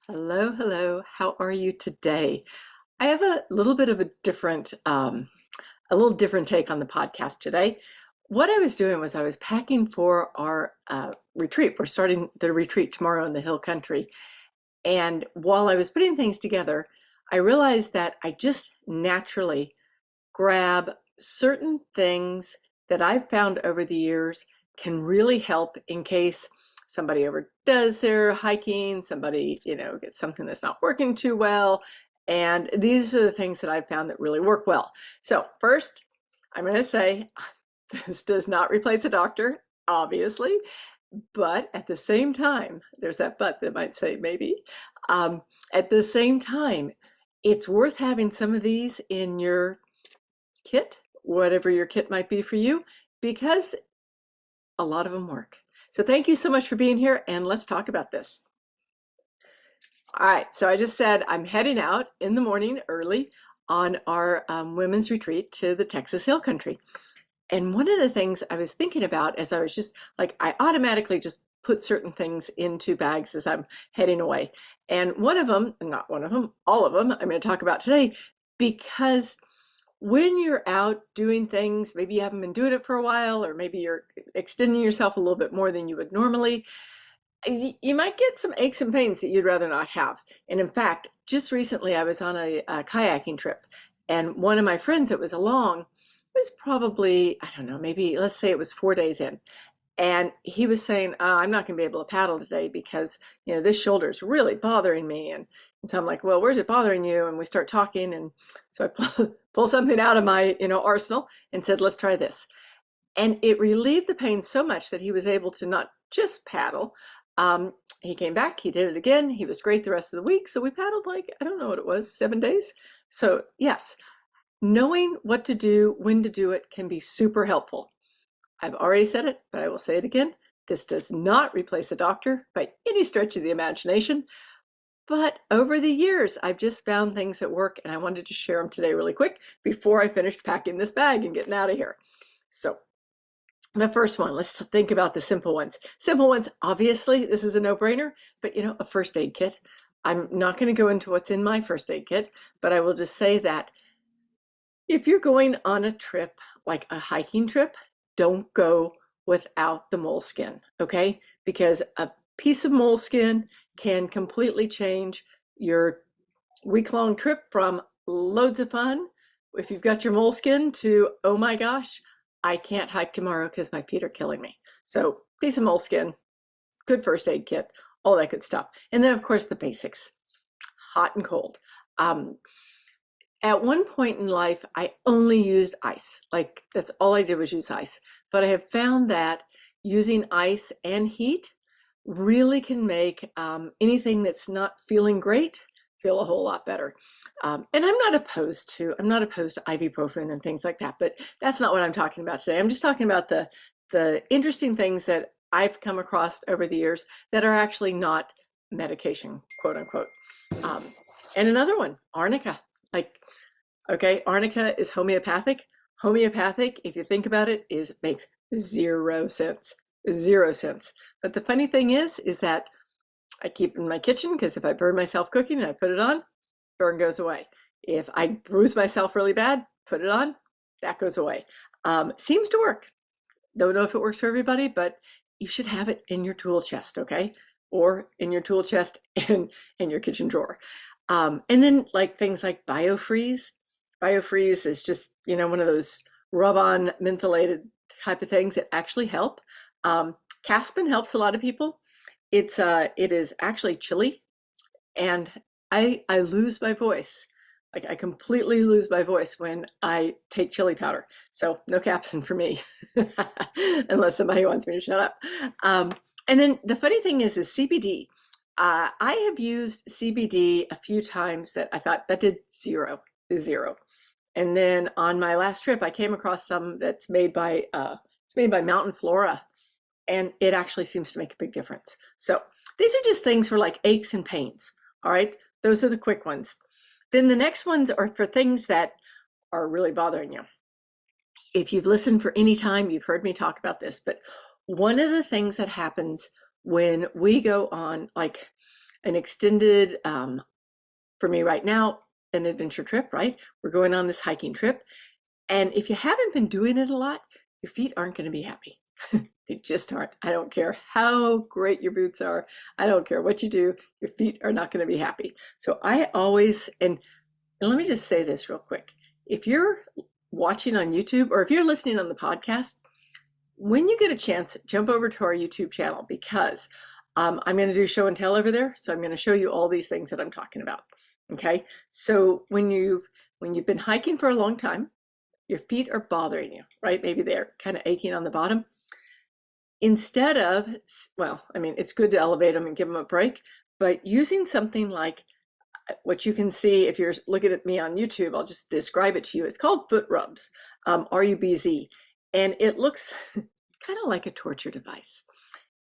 Hello, hello. How are you today? I have a little bit of a little different take on the podcast today. What I was doing was I was packing for our retreat. We're starting the retreat tomorrow in the Hill Country. And while I was putting things together, I realized that I just naturally grab certain things that I've found over the years can really help in case somebody overdoes their hiking, somebody, gets something that's not working too well. And these are the things that I've found that really work well. So first, I'm going to say this does not replace a doctor, obviously, but at the same time, there's that but that might say maybe. At the same time, it's worth having some of these in your kit, whatever your kit might be for you, because a lot of them work. So thank you so much for being here, and let's talk about this. All right, so I just said I'm heading out in the morning early on our women's retreat to the Texas Hill Country. And one of the things I was thinking about as I was just like, I automatically just put certain things into bags as I'm heading away. And one of them, not one of them, all of them, I'm going to talk about today because when you're out doing things, maybe you haven't been doing it for a while, or maybe you're extending yourself a little bit more than you would normally, you might get some aches and pains that you'd rather not have. And in fact, just recently I was on a kayaking trip, and one of my friends that was along was probably, I don't know, maybe let's say it was 4 days in. And he was saying, I'm not going to be able to paddle today because, this shoulder is really bothering me. And so I'm like, well, where's it bothering you? And we start talking. And so I pull something out of my, arsenal and said, let's try this. And it relieved the pain so much that he was able to not just paddle. He came back, he did it again. He was great the rest of the week. So we paddled like, I don't know what it was, 7 days. So yes, knowing what to do, when to do it can be super helpful. I've already said it, but I will say it again. This does not replace a doctor by any stretch of the imagination. But over the years, I've just found things that work, and I wanted to share them today really quick before I finished packing this bag and getting out of here. So the first one, let's think about the simple ones. Simple ones, obviously, this is a no-brainer, but a first aid kit. I'm not going to go into what's in my first aid kit, but I will just say that if you're going on a trip, like a hiking trip, don't go without the moleskin, okay? Because a piece of moleskin can completely change your week-long trip from loads of fun, if you've got your moleskin, to, oh my gosh, I can't hike tomorrow because my feet are killing me. So piece of moleskin, good first aid kit, all that good stuff. And then of course the basics, hot and cold. At one point in life, I only used ice. Like that's all I did was use ice. But I have found that using ice and heat really can make anything that's not feeling great feel a whole lot better. And I'm not opposed to ibuprofen and things like that, but that's not what I'm talking about today. I'm just talking about the interesting things that I've come across over the years that are actually not medication, quote unquote. And another one, arnica. Like, okay, arnica is homeopathic. Homeopathic, if you think about it, makes 0 sense. 0 sense. But the funny thing is that I keep it in my kitchen because if I burn myself cooking and I put it on, burn goes away. If I bruise myself really bad, put it on, that goes away. Seems to work. Don't know if it works for everybody, but you should have it in your tool chest, okay? Or in your tool chest and in your kitchen drawer. And then like things like BioFreeze. BioFreeze is just, one of those rub-on mentholated type of things that actually help. Caspin helps a lot of people. It is actually chilly, and I lose my voice. Like I completely lose my voice when I take chili powder. So no capsin for me, unless somebody wants me to shut up. And then the funny thing is CBD. I have used CBD a few times that I thought that did zero. And then on my last trip, I came across some that's made by Mountain Flora, and it actually seems to make a big difference. So these are just things for like aches and pains. All right, those are the quick ones. Then the next ones are for things that are really bothering you. If you've listened for any time, you've heard me talk about this, but one of the things that happens when we go on, like an extended, for me right now, an adventure trip, right? We're going on this hiking trip. And if you haven't been doing it a lot, your feet aren't going to be happy. They just aren't. I don't care how great your boots are. I don't care what you do. Your feet are not going to be happy. So I always, and let me just say this real quick. If you're watching on YouTube or if you're listening on the podcast, when you get a chance, jump over to our YouTube channel because I'm going to do show and tell over there. So I'm going to show you all these things that I'm talking about. Okay. So when you've been hiking for a long time, your feet are bothering you, right? Maybe they're kind of aching on the bottom. Instead of, well, I mean, it's good to elevate them and give them a break, but using something like what you can see if you're looking at me on YouTube, I'll just describe it to you. It's called foot rubs, RUBZ, and it looks kind of like a torture device.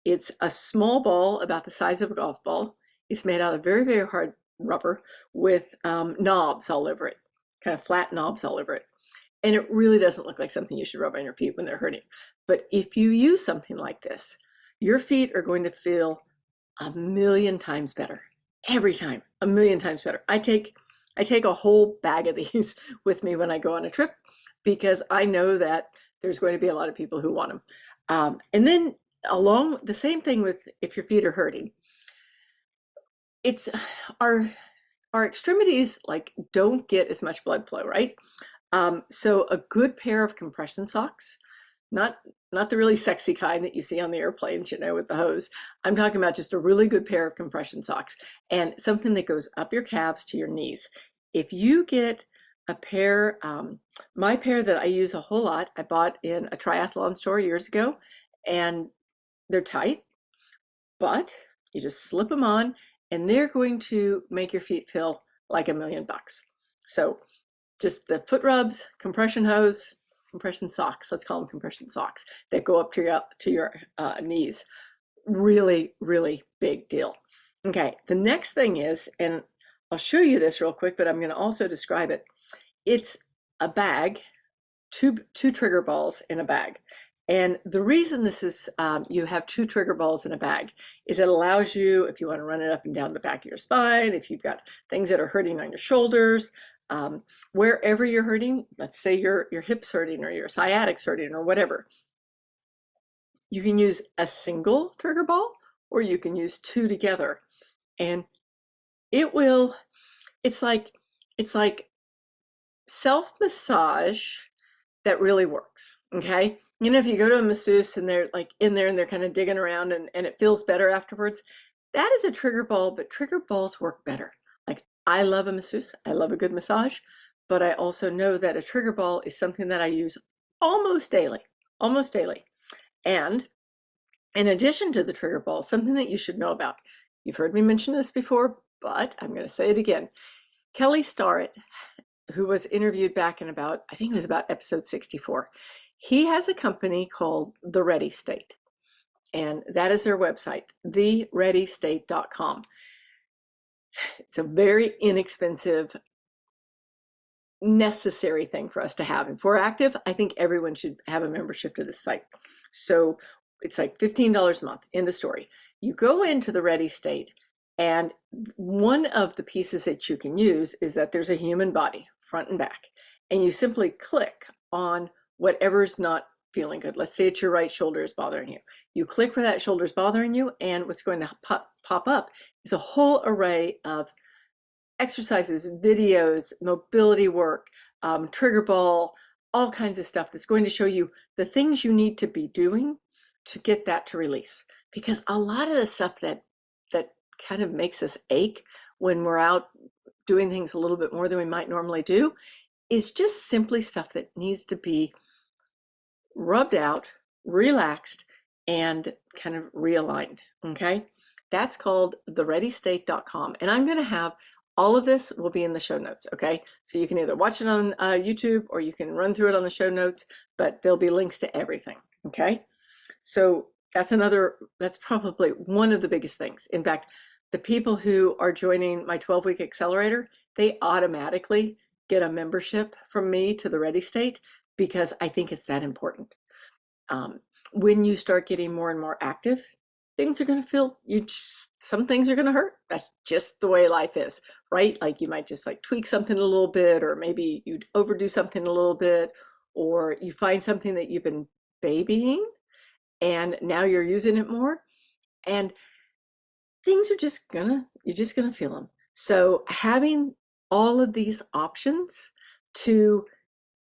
It's a small ball about the size of a golf ball. It's made out of very, very hard rubber with knobs all over it, kind of flat knobs all over it. And it really doesn't look like something you should rub on your feet when they're hurting. But if you use something like this, your feet are going to feel a million times better. Every time, a million times better. I take a whole bag of these with me when I go on a trip because I know that there's going to be a lot of people who want them. And then along the same thing with if your feet are hurting, it's our extremities like don't get as much blood flow, right? So a good pair of compression socks, not the really sexy kind that you see on the airplanes, you know, with the hose. I'm talking about just a really good pair of compression socks and something that goes up your calves to your knees. If you get a pair, my pair that I use a whole lot, I bought in a triathlon store years ago, and they're tight, but you just slip them on and they're going to make your feet feel like $1,000,000. So just the foot rubs, compression hose, compression socks, let's call them compression socks, that go up to your knees. Really, really big deal. Okay, the next thing is, and I'll show you this real quick, but I'm going to also describe it. It's a bag, two trigger balls in a bag. And the reason this is, you have 2 trigger balls in a bag is it allows you, if you want to run it up and down the back of your spine, if you've got things that are hurting on your shoulders, wherever you're hurting, let's say your hip's hurting or your sciatic's hurting or whatever, you can use a single trigger ball or you can use 2 together. And it will, it's like self-massage that really works, okay? You know, if you go to a masseuse and they're like in there and they're kind of digging around and it feels better afterwards, that is a trigger ball, but trigger balls work better. Like I love a masseuse, I love a good massage, but I also know that a trigger ball is something that I use almost daily, almost daily. And in addition to the trigger ball, something that you should know about, you've heard me mention this before, but I'm going to say it again. Kelly Starrett, who was interviewed back in about, I think it was about episode 64, he has a company called The Ready State, and that is their website, thereadystate.com. It's a very inexpensive, necessary thing for us to have. If we're active, I think everyone should have a membership to this site. So it's like $15 a month, end of story. You go into the Ready State, and one of the pieces that you can use is that there's a human body, front and back, and you simply click on whatever's not feeling good. Let's say it's your right shoulder is bothering you. You click where that shoulder is bothering you, and what's going to pop up is a whole array of exercises, videos, mobility work, trigger ball, all kinds of stuff that's going to show you the things you need to be doing to get that to release. Because a lot of the stuff that kind of makes us ache when we're out doing things a little bit more than we might normally do is just simply stuff that needs to be rubbed out, relaxed, and kind of realigned, okay? That's called thereadystate.com, and I'm going to have all of this will be in the show notes, okay? So you can either watch it on YouTube or you can run through it on the show notes, but there'll be links to everything, okay? So that's probably one of the biggest things. In fact, the people who are joining my 12-week accelerator, they automatically get a membership from me to the Ready State because I think it's that important. When you start getting more and more active, things are going to feel, some things are going to hurt. That's just the way life is, right? Like you might just like tweak something a little bit, or maybe you'd overdo something a little bit, or you find something that you've been babying and now you're using it more. And things are you're just gonna feel them. So having all of these options to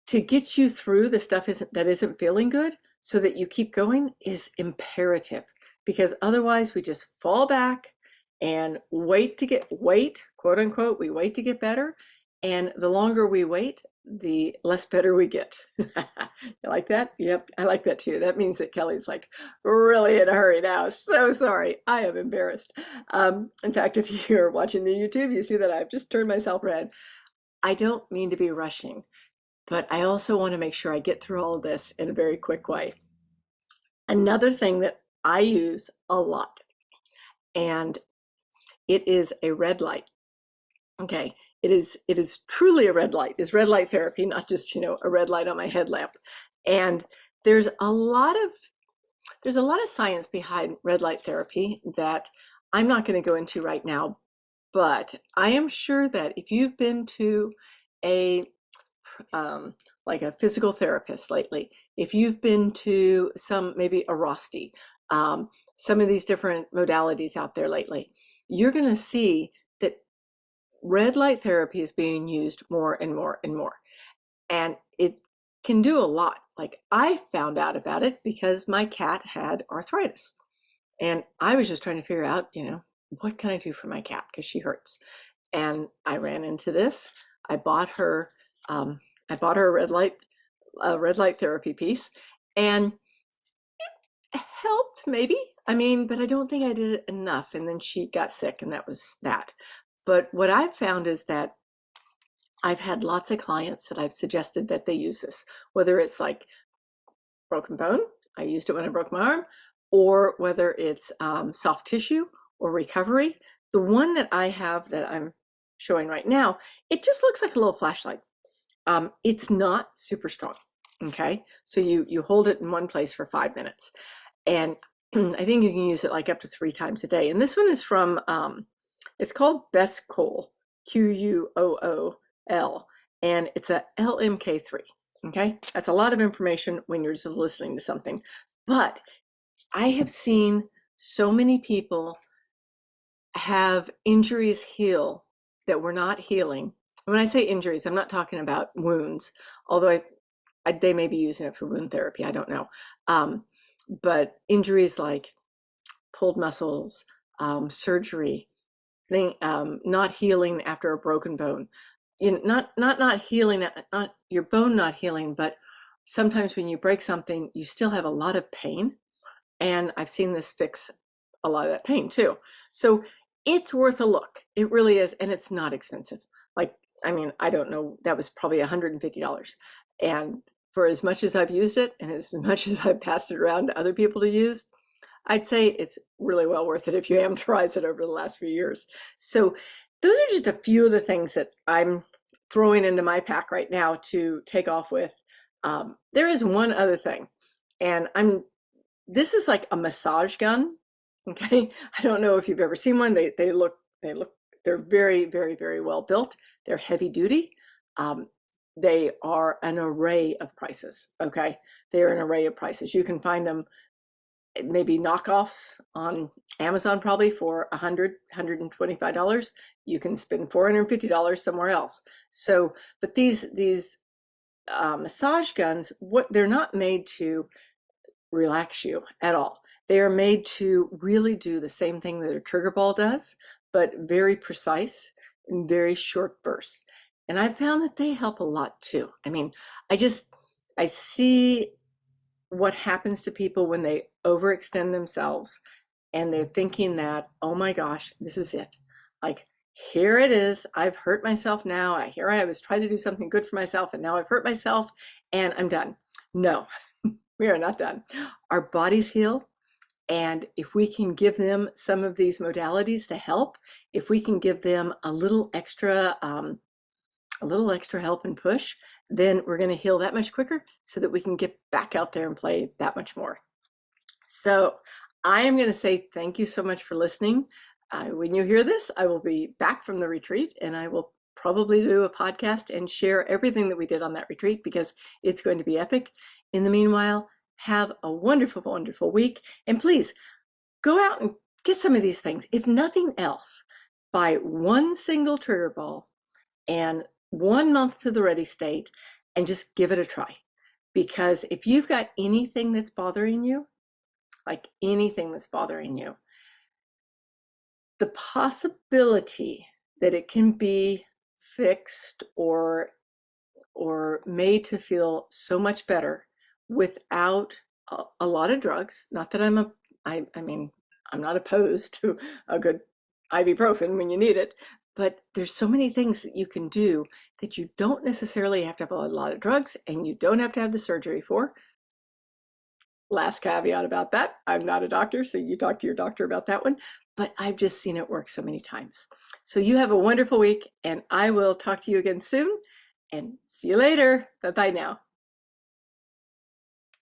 get you through the stuff that isn't feeling good so that you keep going is imperative, because otherwise we just fall back and wait, quote unquote, we wait to get better. And the longer we wait, the less better we get. You like that? Yep, I like that too. That means that Kelly's like really in a hurry now. So sorry, I am embarrassed. In fact, if you're watching the YouTube, you see that I've just turned myself red. I don't mean to be rushing, but I also want to make sure I get through all of this in a very quick way. Another thing that I use a lot, and it is a red light. Okay, it is truly a red light. It's red light therapy, not just, a red light on my headlamp. And there's a lot of science behind red light therapy that I'm not going to go into right now, but I am sure that if you've been to a like a physical therapist lately, if you've been to maybe a Rosti, some of these different modalities out there lately, you're going to see that red light therapy is being used more and more and more. And it can do a lot. Like I found out about it because my cat had arthritis. And I was just trying to figure out, what can I do for my cat? Because she hurts. And I ran into this. I bought her a red light therapy piece, and it helped maybe. I mean, but I don't think I did it enough. And then she got sick, and that was that. But what I've found is that I've had lots of clients that I've suggested that they use this, whether it's like broken bone, I used it when I broke my arm, or whether it's soft tissue or recovery. The one that I have that I'm showing right now, it just looks like a little flashlight. It's not super strong. Okay, so you hold it in one place for 5 minutes, and I think you can use it like up to 3 times a day. And this one is from it's called Best Coal, Quool, and it's a LMK3. Okay, that's a lot of information when you're just listening to something, but I have seen so many people have injuries heal that were not healing. When I say injuries, I'm not talking about wounds, although they may be using it for wound therapy, I don't know. But injuries like pulled muscles, surgery, not healing after a broken bone, not healing, not your bone not healing, but sometimes when you break something, you still have a lot of pain. And I've seen this fix a lot of that pain too. So it's worth a look. It really is. And it's not expensive. Like, I mean, I don't know, that was probably $150. And for as much as I've used it and as much as I've passed it around to other people to use, I'd say it's really well worth it if you amortize it over the last few years. So those are just a few of the things that I'm throwing into my pack right now to take off with. There is one other thing, and this is like a massage gun. Okay, I don't know if you've ever seen one. They're very, very, very well built. They're heavy duty. They are an array of prices. Okay, they are an array of prices. You can find them maybe knockoffs on Amazon probably for $125. You can spend $450 somewhere else. So, but these massage guns, they're not made to relax you at all. They are made to really do the same thing that a trigger ball does, but very precise and very short bursts. And I found that they help a lot too. I mean, I see what happens to people when they overextend themselves and they're thinking that, oh my gosh, this is it. Like, here it is. I've hurt myself now. Here I was trying to do something good for myself, and now I've hurt myself and I'm done. No, we are not done. Our bodies heal. And if we can give them some of these modalities to help, if we can give them a little extra help and push, then we're going to heal that much quicker so that we can get back out there and play that much more. So I am going to say thank you so much for listening. When you hear this, I will be back from the retreat and I will probably do a podcast and share everything that we did on that retreat because it's going to be epic. In the meanwhile, have a wonderful, wonderful week. And please go out and get some of these things. If nothing else, buy one single trigger ball and 1 month to the ready state and just give it a try. Because if you've got anything that's bothering you, like anything that's bothering you, the possibility that it can be fixed or made to feel so much better without a lot of drugs. Not that I mean, I'm not opposed to a good ibuprofen when you need it, but there's so many things that you can do that you don't necessarily have to have a lot of drugs and you don't have to have the surgery for. Last caveat about that, I'm not a doctor, so you talk to your doctor about that one, but I've just seen it work so many times. So you have a wonderful week, and I will talk to you again soon, and see you later. Bye-bye now.